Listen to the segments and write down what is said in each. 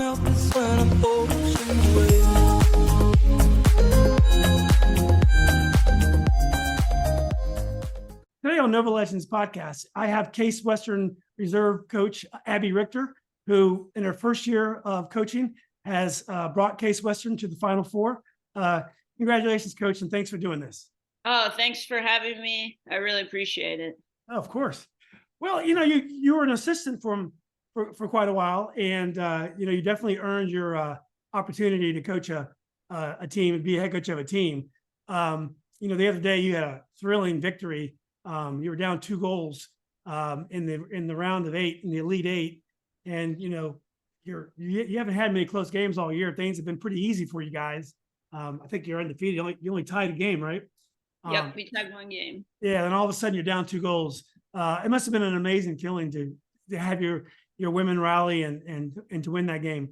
melt is when I'm ocean waves. Today on Nova Legends podcast, I have Case Western Reserve coach Abby Richter, who in her first year of coaching has brought Case Western to the Final Four. Congratulations, coach, and thanks for doing this. Oh, thanks for having me. I really appreciate it. Oh, of course. Well, you were an assistant for quite a while, and you definitely earned your opportunity to coach a team and be a head coach of a team. The other day you had a thrilling victory. You were down 2 goals in the round of 8 in the Elite 8, and you haven't had many close games all year. Things have been pretty easy for you guys. I think you're undefeated. You only tied a game, right? Yep, we tied 1 game. Yeah, and all of a sudden you're down 2 goals. It must have been an amazing feeling to have your women rally and to win that game.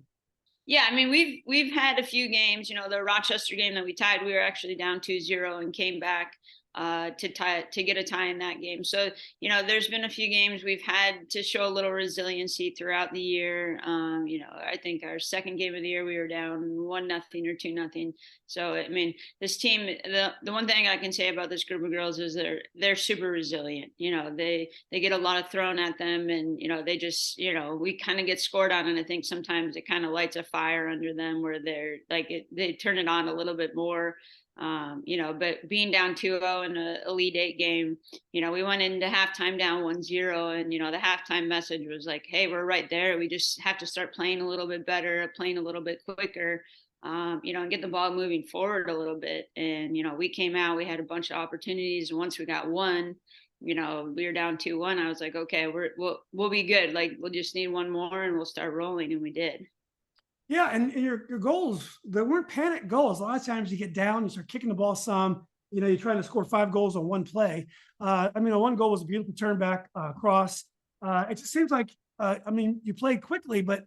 Yeah, I mean, we've had a few games. The Rochester game that we tied, we were actually down 2-0 and came back to get a tie in that game. So, there's been a few games we've had to show a little resiliency throughout the year. I think our second game of the year, we were down 1-0 or 2-0. So, I mean, this team, the one thing I can say about this group of girls is they're super resilient. They get a lot of thrown at them, and, they just, we kind of get scored on. And I think sometimes it kind of lights a fire under them where they turn it on a little bit more. But being down 2-0 in an Elite 8 game, we went into halftime down 1-0, and, the halftime message was like, hey, we're right there. We just have to start playing a little bit better, playing a little bit quicker, and get the ball moving forward a little bit. And, we came out, we had a bunch of opportunities. And once we got one, we were down 2-1. I was like, okay, we'll be good. Like, we'll just need one more and we'll start rolling. And we did. Yeah, and your goals, they weren't panic goals. A lot of times you get down, you start kicking the ball some, you're trying to score 5 goals on one play. One goal was a beautiful turn back cross. It just seems like, you played quickly, but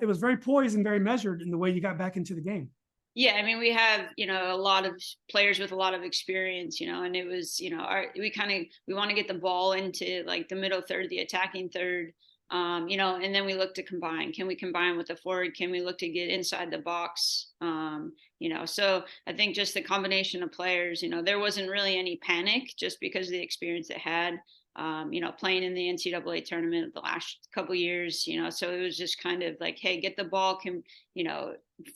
it was very poised and very measured in the way you got back into the game. Yeah, I mean, we have, a lot of players with a lot of experience, and it was, we want to get the ball into like the middle third, the attacking third. And then we look to combine. Can we combine with the forward? Can we look to get inside the box? So I think just the combination of players, there wasn't really any panic just because of the experience they had, playing in the NCAA tournament the last couple of years, so it was just kind of like, hey, get the ball,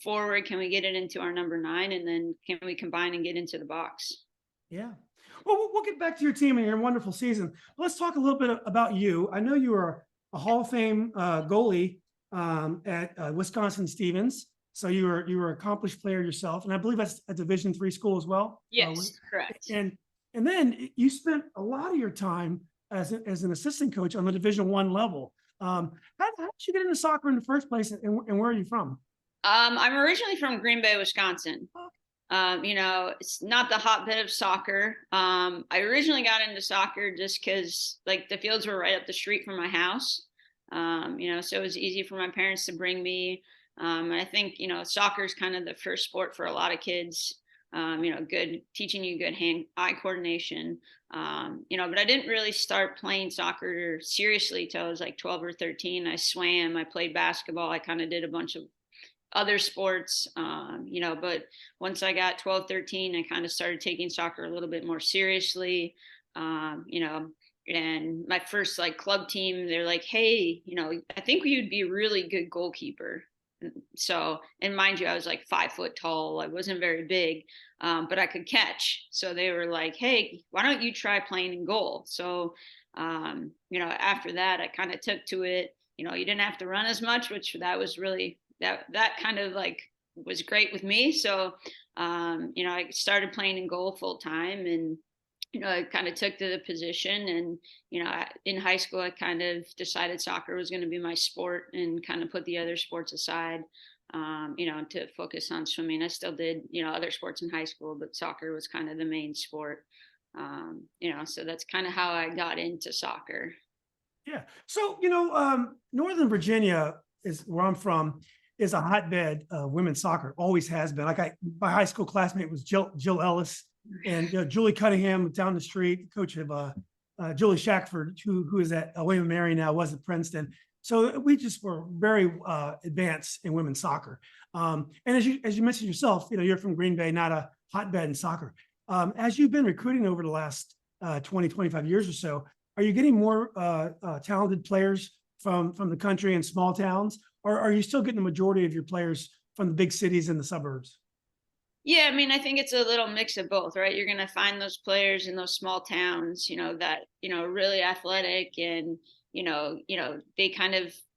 forward, can we get it into our number 9? And then can we combine and get into the box? Yeah. Well, we'll get back to your team and your wonderful season. Let's talk a little bit about you. I know you were a Hall of Fame goalie at Wisconsin Stevens. So you were an accomplished player yourself, and I believe that's a Division III school as well. Yes, correct. And then you spent a lot of your time as an assistant coach on the Division I level. How did you get into soccer in the first place, and where are you from? I'm originally from Green Bay, Wisconsin. It's not the hotbed of soccer. I originally got into soccer just because like the fields were right up the street from my house. So it was easy for my parents to bring me. And I think, soccer is kind of the first sport for a lot of kids, good, teaching you good hand-eye coordination. But I didn't really start playing soccer seriously till I was like 12 or 13. I swam, I played basketball. I kind of did a bunch of other sports, but once I got 12, 13, I kind of started taking soccer a little bit more seriously, and my first like club team, they're like, hey, I think you'd be a really good goalkeeper. So, and mind you, I was like 5 foot tall. I wasn't very big, but I could catch. So they were like, hey, why don't you try playing in goal? So, after that, I kind of took to it. You didn't have to run as much, which that was really, that kind of like was great with me. So, I started playing in goal full time, and, I kind of took to the position. And, in high school, I kind of decided soccer was going to be my sport and kind of put the other sports aside, to focus on swimming. I still did, other sports in high school, but soccer was kind of the main sport. So that's kind of how I got into soccer. Yeah. So, Northern Virginia is where I'm from, is a hotbed of women's soccer, always has been. Like my high school classmate was Jill Ellis, and Julie Cunningham down the street, coach of Julie Shackford, who is at William & Mary now, was at Princeton. So we just were very advanced in women's soccer. And as you mentioned yourself, you're from Green Bay, not a hotbed in soccer. As you've been recruiting over the last 20, 25 years or so, are you getting more talented players from the country and small towns, or are you still getting the majority of your players from the big cities and the suburbs? Yeah, I mean, I think it's a little mix of both, right? You're going to find those players in those small towns, that, are really athletic and,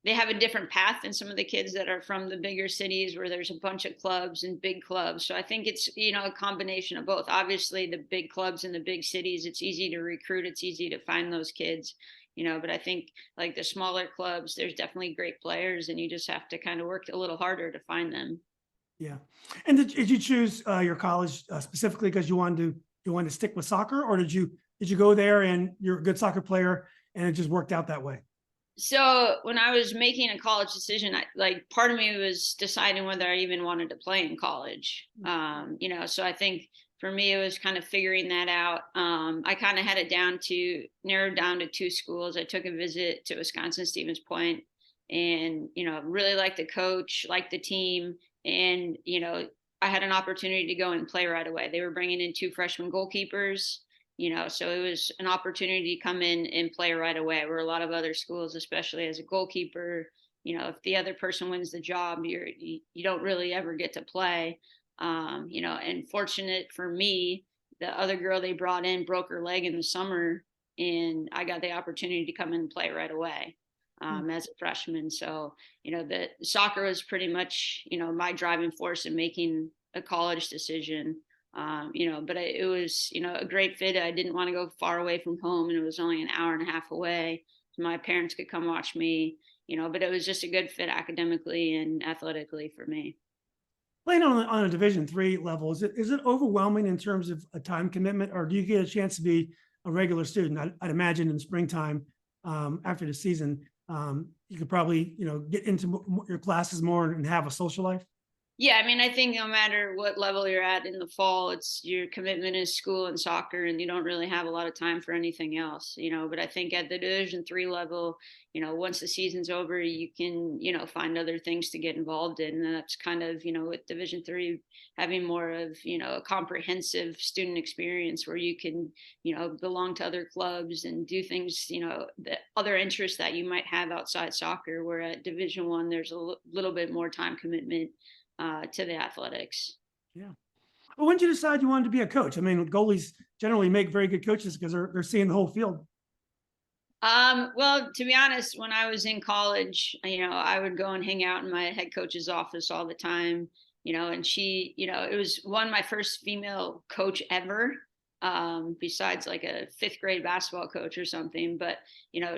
they have a different path than some of the kids that are from the bigger cities where there's a bunch of clubs and big clubs. So I think it's, a combination of both. Obviously, the big clubs in the big cities, it's easy to recruit, it's easy to find those kids, but I think like the smaller clubs, there's definitely great players and you just have to kind of work a little harder to find them. Yeah. And did you choose your college specifically because you wanted to stick with soccer, or did you go there and you're a good soccer player and it just worked out that way? So when I was making a college decision, part of me was deciding whether I even wanted to play in college. So I think for me, it was kind of figuring that out. I kind of had it narrowed down to two schools. I took a visit to Wisconsin Stevens Point and, really liked the coach, liked the team. And, I had an opportunity to go and play right away. They were bringing in two freshman goalkeepers, so it was an opportunity to come in and play right away. Where a lot of other schools, especially as a goalkeeper, if the other person wins the job, you don't really ever get to play. And fortunate for me, the other girl they brought in broke her leg in the summer, and I got the opportunity to come in and play right away as a freshman. So, the soccer was pretty much, my driving force in making a college decision. But it was, a great fit. I didn't want to go far away from home, and it was only an hour and a half away. So my parents could come watch me, but it was just a good fit academically and athletically for me. Playing on a Division III level, is it overwhelming in terms of a time commitment, or do you get a chance to be a regular student? I'd imagine in springtime after the season, you could probably get into your classes more and have a social life. Yeah, I mean, I think no matter what level you're at in the fall, it's your commitment is school and soccer, and you don't really have a lot of time for anything else, But I think at the Division III level, once the season's over, you can, find other things to get involved in. And that's kind of, with Division III having more of, a comprehensive student experience where you can, belong to other clubs and do things, the other interests that you might have outside soccer. Where at Division I, there's a little bit more time commitment to the athletics. Yeah. Well, when did you decide you wanted to be a coach? I mean, goalies generally make very good coaches because they're seeing the whole field. Well, to be honest, when I was in college, I would go and hang out in my head coach's office all the time, and she, it was my first female coach ever, besides like a fifth grade basketball coach or something. But,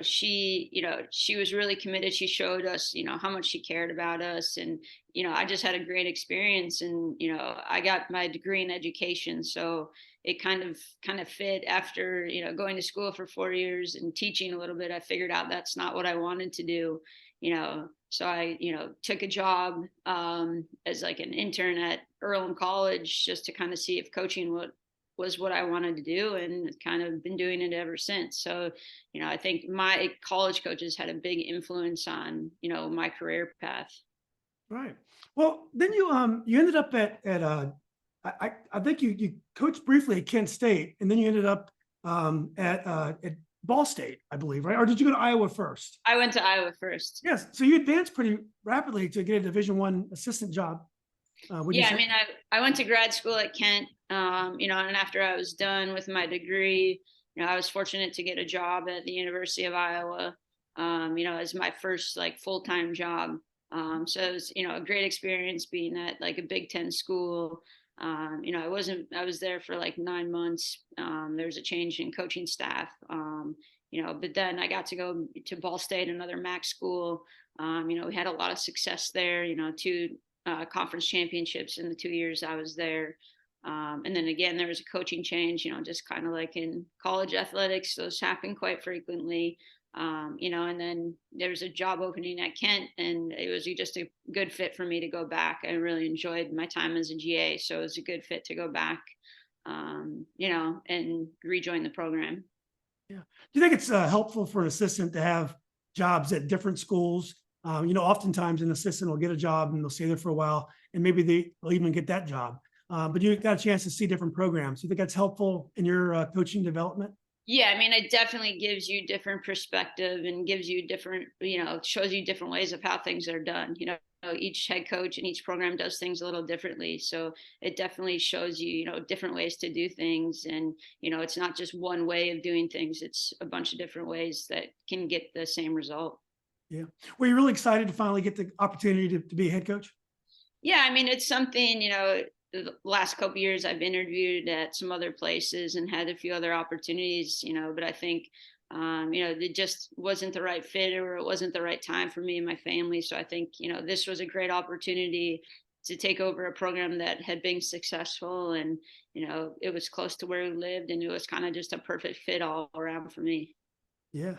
she was really committed. She showed us, how much she cared about us. And, I just had a great experience, and, I got my degree in education. So it kind of fit after, going to school for 4 years and teaching a little bit. I figured out that's not what I wanted to do, so I, took a job as like an intern at Earlham College just to kind of see if coaching was what I wanted to do, and kind of been doing it ever since. So, I think my college coaches had a big influence on, my career path. Right. Well, then you ended up at I think you coached briefly at Kent State, and then you ended up at Ball State, I believe, right? Or did you go to Iowa first? I went to Iowa first. Yes. So you advanced pretty rapidly to get a Division I assistant job. Yeah, I mean, I went to grad school at Kent, and after I was done with my degree, I was fortunate to get a job at the University of Iowa, as my first like full-time job. So it was, a great experience being at like a Big Ten school. I was there for like 9 months. There was a change in coaching staff, but then I got to go to Ball State, another MAC school. We had a lot of success there, two conference championships in the 2 years I was there. And then again, there was a coaching change, just kind of like in college athletics. Those happen quite frequently. And then there was a job opening at Kent, and it was just a good fit for me to go back. I really enjoyed my time as a GA, so it was a good fit to go back, and rejoin the program. Yeah. Do you think it's helpful for an assistant to have jobs at different schools. Oftentimes an assistant will get a job and they'll stay there for a while, and maybe they'll even get that job. But you got a chance to see different programs. You think that's helpful in your coaching development? Yeah, I mean, it definitely gives you different perspective and gives you different, shows you different ways of how things are done. Each head coach and each program does things a little differently. So it definitely shows you, different ways to do things. And, it's not just one way of doing things. It's a bunch of different ways that can get the same result. Yeah. Were you really excited to finally get the opportunity to be a head coach? Yeah, I mean, it's something, the last couple of years I've interviewed at some other places and had a few other opportunities, but I think, it just wasn't the right fit, or it wasn't the right time for me and my family. So I think, this was a great opportunity to take over a program that had been successful, and, it was close to where we lived, and it was kind of just a perfect fit all around for me. Yeah.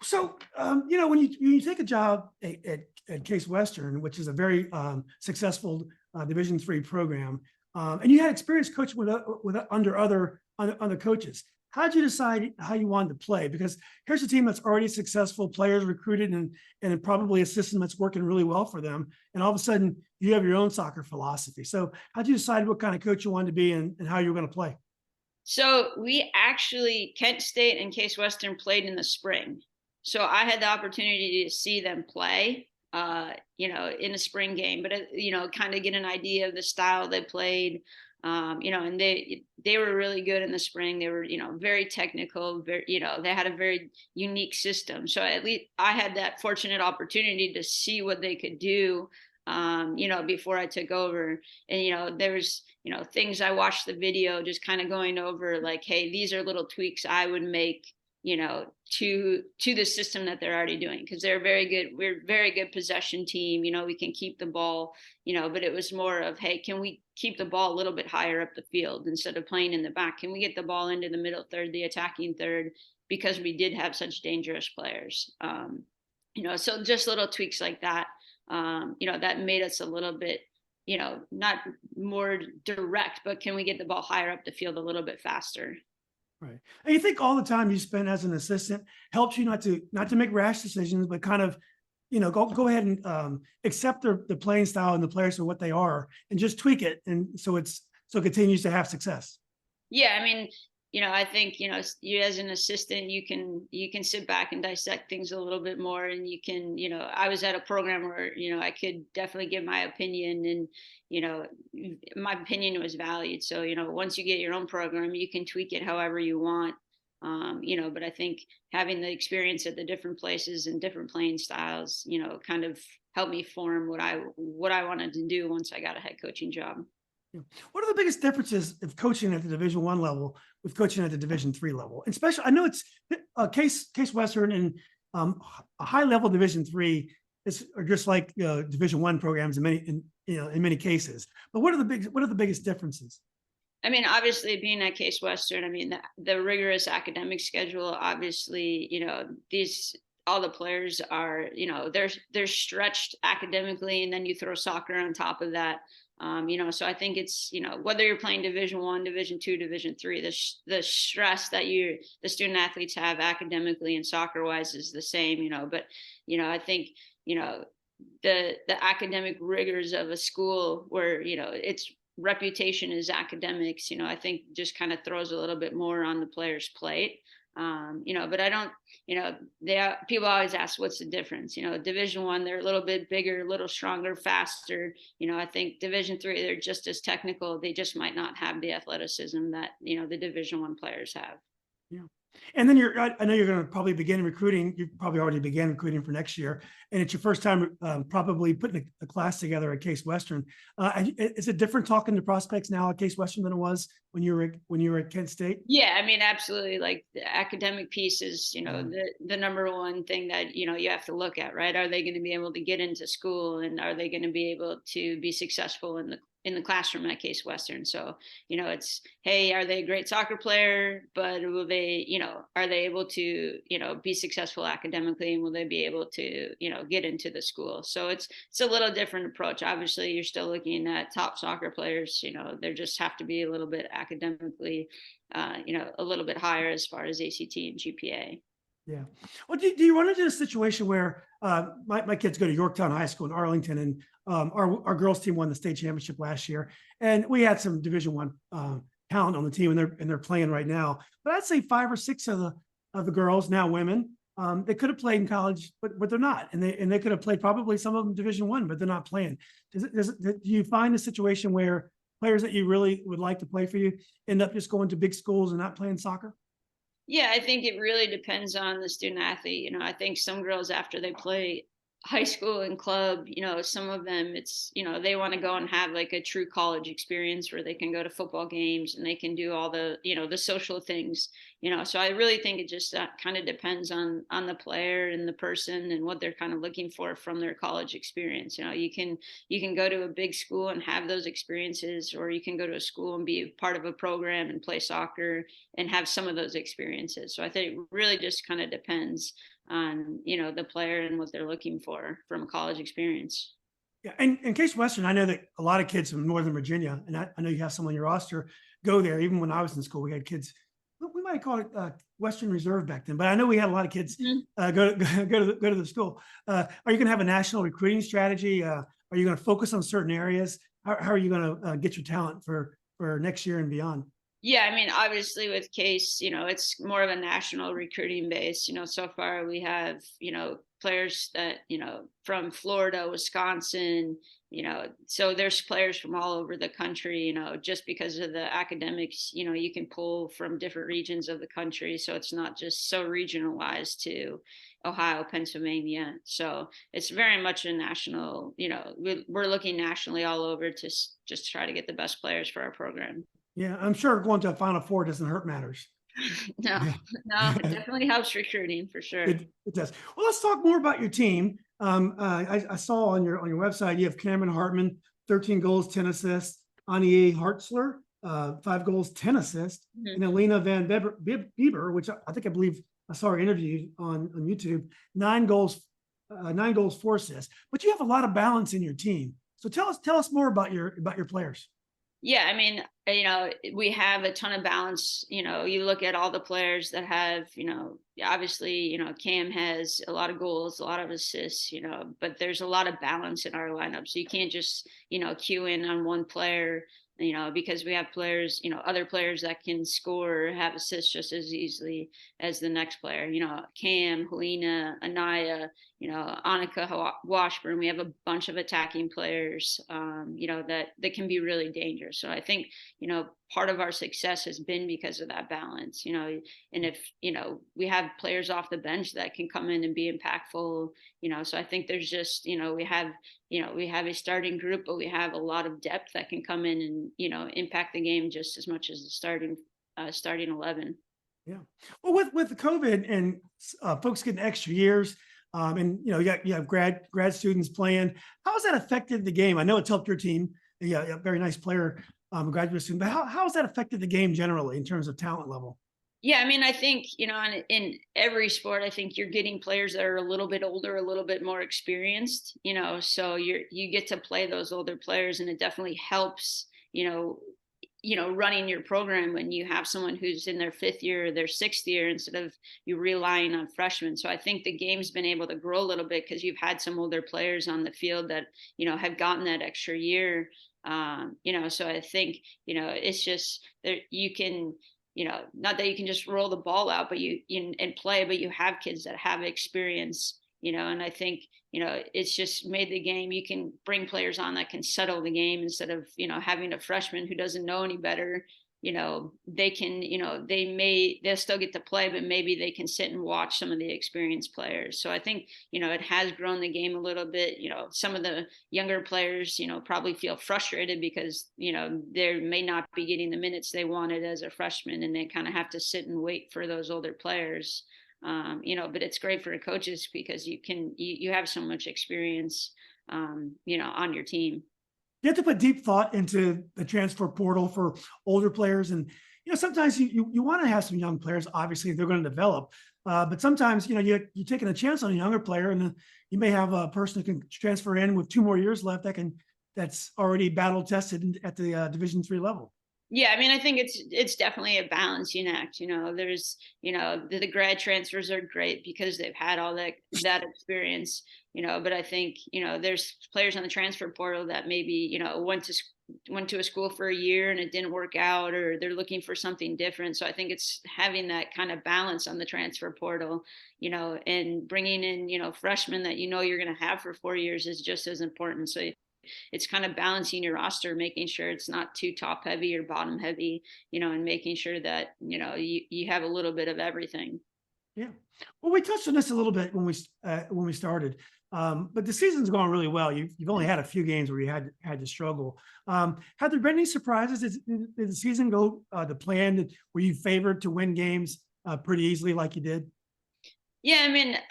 So, when you take a job at Case Western, which is a very successful Division III program, and you had experience coaching with under other coaches, how did you decide how you wanted to play? Because here's a team that's already successful, players recruited, and probably a system that's working really well for them. And all of a sudden, you have your own soccer philosophy. So, how did you decide what kind of coach you wanted to be and how you were going to play? So we actually, Kent State and Case Western played in the spring. So I had the opportunity to see them play, in a spring game, but, kind of get an idea of the style they played. And they were really good in the spring. They were, very technical, very, they had a very unique system. So at least I had that fortunate opportunity to see what they could do, before I took over. And, there was, things I watched the video just kind of going over, like, hey, these are little tweaks I would make, to the system that they're already doing, because they're very good. We're a very good possession team. We can keep the ball, but it was more of, hey, can we keep the ball a little bit higher up the field instead of playing in the back? Can we get the ball into the middle third, the attacking third, because we did have such dangerous players. So just little tweaks like that, that made us a little bit, not more direct, but can we get the ball higher up the field a little bit faster? Right. And you think all the time you spend as an assistant helps you not to make rash decisions, but kind of, go ahead and accept the playing style and the players for what they are, and just tweak it, and so it continues to have success. Yeah, I mean, I think, you as an assistant, you can sit back and dissect things a little bit more, and you can, I was at a program where, I could definitely give my opinion, and, my opinion was valued. So, once you get your own program, you can tweak it however you want. But I think having the experience at the different places and different playing styles, kind of helped me form what I wanted to do once I got a head coaching job. Yeah. What are the biggest differences of coaching at the Division I level with coaching at the Division III level? And especially, I know it's Case Western and a high level Division III are just like Division I programs in many cases. But what are the biggest differences? I mean, obviously, being at Case Western, I mean, the rigorous academic schedule, obviously, all the players are, they're stretched academically, and then you throw soccer on top of that. So I think it's, whether you're playing Division I, Division II, Division III, the stress that the student athletes have academically and soccer wise is the same, but, I think, the academic rigors of a school where, its reputation is academics, I think just kind of throws a little bit more on the player's plate. But I don't, people always ask, what's the difference? Division I, they're a little bit bigger, a little stronger, faster. I think Division III, they're just as technical. They just might not have the athleticism that, the Division I players have. Yeah. And then I know you're going to probably begin recruiting. You probably already began recruiting for next year, and it's your first time probably putting a class together at Case Western. Is it different talking to prospects now at Case Western than it was when you were at Kent State? Yeah, I mean, absolutely. Like, the academic piece is, the number one thing that, you have to look at, right? Are they going to be able to get into school, and are they going to be able to be successful in the classroom at Case Western? So, it's, hey, are they a great soccer player, but will they, are they able to, be successful academically, and will they be able to, get into the school? So it's a little different approach. Obviously, you're still looking at top soccer players, they just have to be a little bit academically, a little bit higher as far as ACT and GPA. Yeah. Well, do you run into a situation where my kids go to Yorktown High School in Arlington, and our girls team won the state championship last year, and we had some Division One talent on the team, and they're playing right now. But I'd say 5 or 6 of the girls, now women, they could have played in college, but they're not, and they could have played probably some of them Division One, but they're not playing. Do you find a situation where players that you really would like to play for you end up just going to big schools and not playing soccer? Yeah, I think it really depends on the student athlete. I think some girls after they play high school and club, some of them they want to go and have like a true college experience where they can go to football games and they can do all the social things. So I really think it just kind of depends on the player and the person and what they're kind of looking for from their college experience. You can go to a big school and have those experiences, or you can go to a school and be part of a program and play soccer and have some of those experiences. So I think it really just kind of depends on the player and what they're looking for from a college experience. Yeah, and in Case Western, I know that a lot of kids from Northern Virginia, and I know you have some on your roster, go there. Even when I was in school, we had kids. We might call it Western Reserve back then, but I know we had a lot of kids go to the school. Are you going to have a national recruiting strategy? Are you going to focus on certain areas? How are you going to get your talent for next year and beyond? Yeah, I mean, obviously with Case, it's more of a national recruiting base. So far we have, players that, from Florida, Wisconsin, so there's players from all over the country, just because of the academics, you can pull from different regions of the country. So it's not just so regionalized to Ohio, Pennsylvania. So it's very much a national, we're looking nationally all over to just try to get the best players for our program. Yeah, I'm sure going to a Final Four doesn't hurt matters. No, no, it definitely helps recruiting for sure. It does. Well, let's talk more about your team. I saw on your website you have Cameron Hartman, 13 goals, 10 assists. Anie Hartzler, 5 goals, 10 assists, and Elena Van Bieber, which I believe I saw her interviewed on YouTube, 9 goals, 4 assists. But you have a lot of balance in your team. So tell us more about your players. Yeah, I mean, we have a ton of balance. You look at all the players that have, obviously, Cam has a lot of goals, a lot of assists, but there's a lot of balance in our lineup. So you can't just, cue in on one player, because we have players, other players that can score or have assists just as easily as the next player. Cam, Helena, Anaya, Annika Washburn. We have a bunch of attacking players, that can be really dangerous. So I think, part of our success has been because of that balance, and if, we have players off the bench that can come in and be impactful, so I think there's just, we have a starting group, but we have a lot of depth that can come in and, impact the game just as much as the starting 11. Yeah. Well, with the COVID and folks getting extra years, and you have grad students playing, how has that affected the game? I know it's helped your team. Yeah, a very nice player, graduate student. But how has that affected the game generally in terms of talent level? Yeah, I mean, I think, in every sport, I think you're getting players that are a little bit older, a little bit more experienced, so you get to play those older players, and it definitely helps, running your program when you have someone who's in their 5th year or their 6th year instead of you relying on freshmen. So I think the game's been able to grow a little bit because you've had some older players on the field that, have gotten that extra year. So I think, it's just there, you can, not that you can just roll the ball out, but and play, but you have kids that have experience, and I think, it's just made the game, you can bring players on that can settle the game instead of, having a freshman who doesn't know any better. They can, they'll still get to play, but maybe they can sit and watch some of the experienced players. So I think, it has grown the game a little bit. Some of the younger players, probably feel frustrated because, they may not be getting the minutes they wanted as a freshman, and they kind of have to sit and wait for those older players. But it's great for the coaches because you have so much experience, on your team. You have to put deep thought into the transfer portal for older players. And, sometimes you want to have some young players, obviously they're going to develop. But sometimes, you're taking a chance on a younger player, and you may have a person who can transfer in with 2 more years left that's already battle tested at the Division III level. Yeah, I mean, I think it's definitely a balancing act. There's the grad transfers are great because they've had all that experience. But I think there's players on the transfer portal that maybe went to a school for a year and it didn't work out, or they're looking for something different. So I think it's having that kind of balance on the transfer portal, and bringing in freshmen that you're going to have for 4 years is just as important. So it's kind of balancing your roster, making sure it's not too top heavy or bottom heavy, and making sure that, you have a little bit of everything. Yeah. Well, we touched on this a little bit when we started, but the season's gone really well. You've only had a few games where you had to struggle. Have there been any surprises? Did the season go the plan? Were you favored to win games pretty easily like you did? Yeah,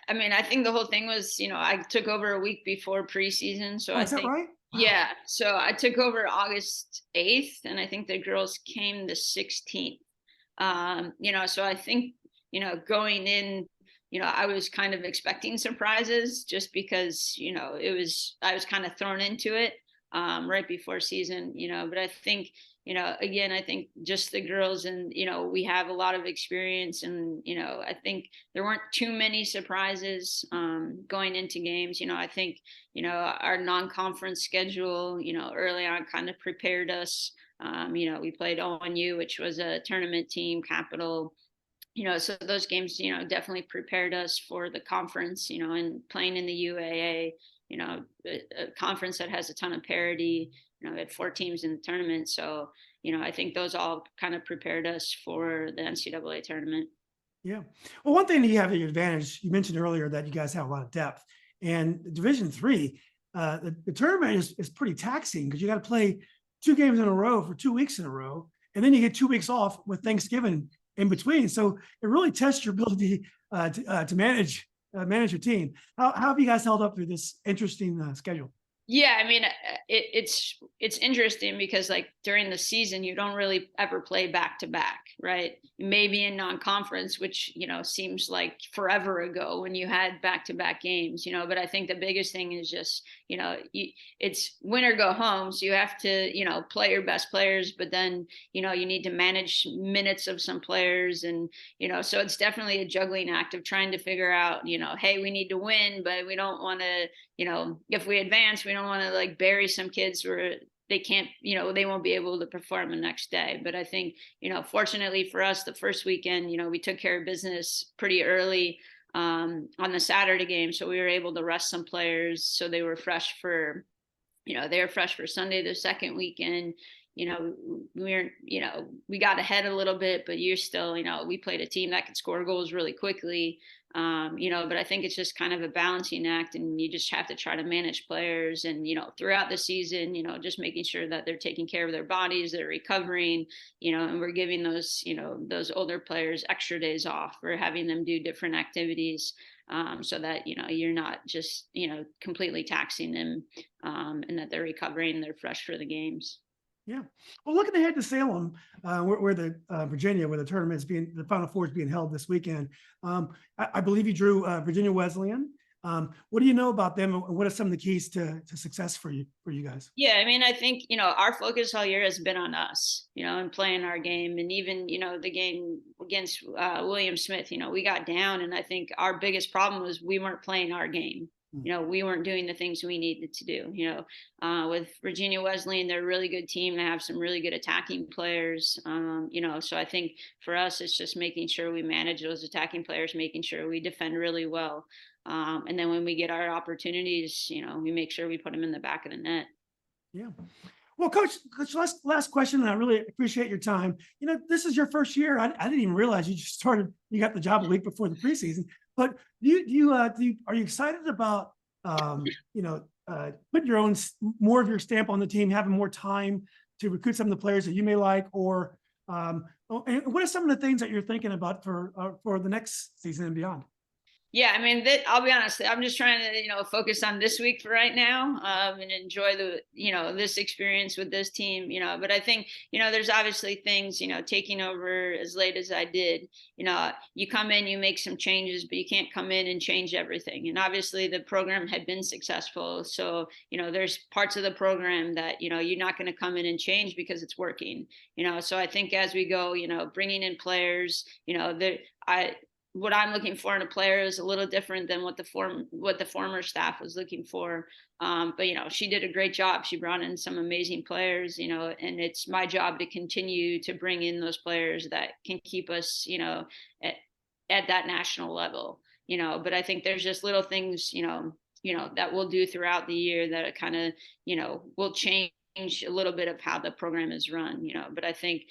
I think the whole thing was, I took over a week before preseason, so Oh, I is that think, right? Wow. yeah, so I took over August 8th, and I think the girls came the 16th. So I think, going in, I was kind of expecting surprises just because, I was kind of thrown into it right before season, but I think, again, I think just the girls and, we have a lot of experience and, I think there weren't too many surprises going into games. I think, our non-conference schedule, early on kind of prepared us. We played ONU, which was a tournament team, Capital, so those games, definitely prepared us for the conference, and playing in the UAA, a conference that has a ton of parity. We had 4 teams in the tournament. So, I think those all kind of prepared us for the NCAA tournament. Yeah. Well, one thing that you have at your advantage, you mentioned earlier that you guys have a lot of depth, and Division III, the tournament is pretty taxing because you got to play 2 games in a row for 2 weeks in a row, and then you get 2 weeks off with Thanksgiving in between. So it really tests your ability to manage your team. How have you guys held up through this interesting schedule? Yeah, it's interesting because like during the season you don't really ever play back to back, right? Maybe in non-conference, which seems like forever ago when you had back to back games, but I think the biggest thing is just it's win or go home, so you have to play your best players, but then you need to manage minutes of some players, and so it's definitely a juggling act of trying to figure out hey, we need to win, but we don't want to if we advance, we don't want to like bury some kids where they can't, they won't be able to perform the next day. But I think, fortunately for us, the first weekend, we took care of business pretty early on the Saturday game. So we were able to rest some players. So they were fresh for, Sunday, the second weekend. We got ahead a little bit, but you're still, we played a team that could score goals really quickly. But I think it's just kind of a balancing act, and you just have to try to manage players and, throughout the season, just making sure that they're taking care of their bodies, they're recovering, and we're giving those, those older players extra days off. We're having them do different activities, so that, you're not just, completely taxing them, and that they're recovering, they're fresh for the games. Yeah. Well, looking ahead to Salem, where the Virginia, where the tournament is the Final Four is being held this weekend. I believe you drew Virginia Wesleyan. What do you know about them, and what are some of the keys to success for you guys? Yeah, I think, our focus all year has been on us, and playing our game. And even, the game against William Smith, we got down, and I think our biggest problem was we weren't playing our game. We weren't doing the things we needed to do. With Virginia Wesleyan, they're a really good team. They have some really good attacking players. So I think for us, it's just making sure we manage those attacking players, making sure we defend really well. And then when we get our opportunities, we make sure we put them in the back of the net. Yeah. Well, Coach, last question, and I really appreciate your time. This is your first year. I didn't even realize you got the job a week before the preseason. But are you excited about putting more of your stamp on the team, having more time to recruit some of the players that you may like, or and what are some of the things that you're thinking about for the next season and beyond? Yeah, I mean, I'll be honest. I'm just trying to, focus on this week for right now, and enjoy this experience with this team. But I think, there's obviously things, taking over as late as I did. You come in, you make some changes, but you can't come in and change everything. And obviously, the program had been successful, so there's parts of the program that you're not going to come in and change because it's working. So I think as we go, bringing in players, what I'm looking for in a player is a little different than what the former staff was looking for. But she did a great job. She brought in some amazing players, and it's my job to continue to bring in those players that can keep us, at that national level. But I think there's just little things, that we'll do throughout the year that kind of, will change a little bit of how the program is run, but I think,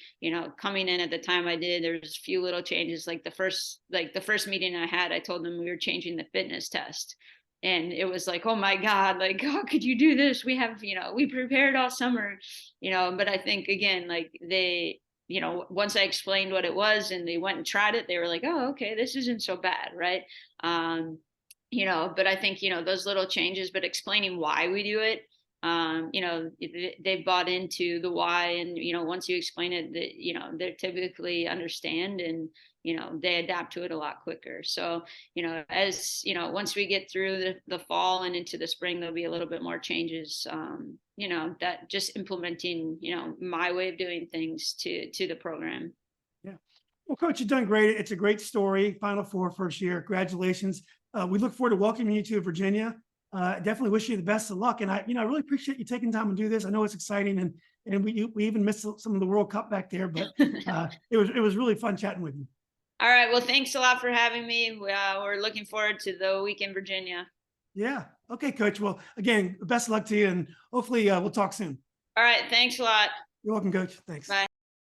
coming in at the time I did, there was a few little changes. Like the first meeting I had, I told them we were changing the fitness test. And it was like, oh my God, like, how could you do this? We have, we prepared all summer, but I think again, like they, once I explained what it was and they went and tried it, they were like, oh, okay, this isn't so bad. Right. But I think, those little changes, but explaining why we do it, they've bought into the why, and once you explain it, that they typically understand, and they adapt to it a lot quicker. So as once we get through the fall and into the spring, there'll be a little bit more changes, that just implementing my way of doing things to the program. Yeah. Well, Coach, you've done great. It's a great story. Final Four first year. Congratulations. We look forward to welcoming you to Virginia. Definitely wish you the best of luck. And I really appreciate you taking time to do this. I know it's exciting, and we even missed some of the World Cup back there, but it was really fun chatting with you. All right. Well, thanks a lot for having me. We're looking forward to the week in Virginia. Yeah. Okay, Coach. Well, again, best of luck to you, and hopefully we'll talk soon. All right. Thanks a lot. You're welcome, Coach. Thanks. Bye.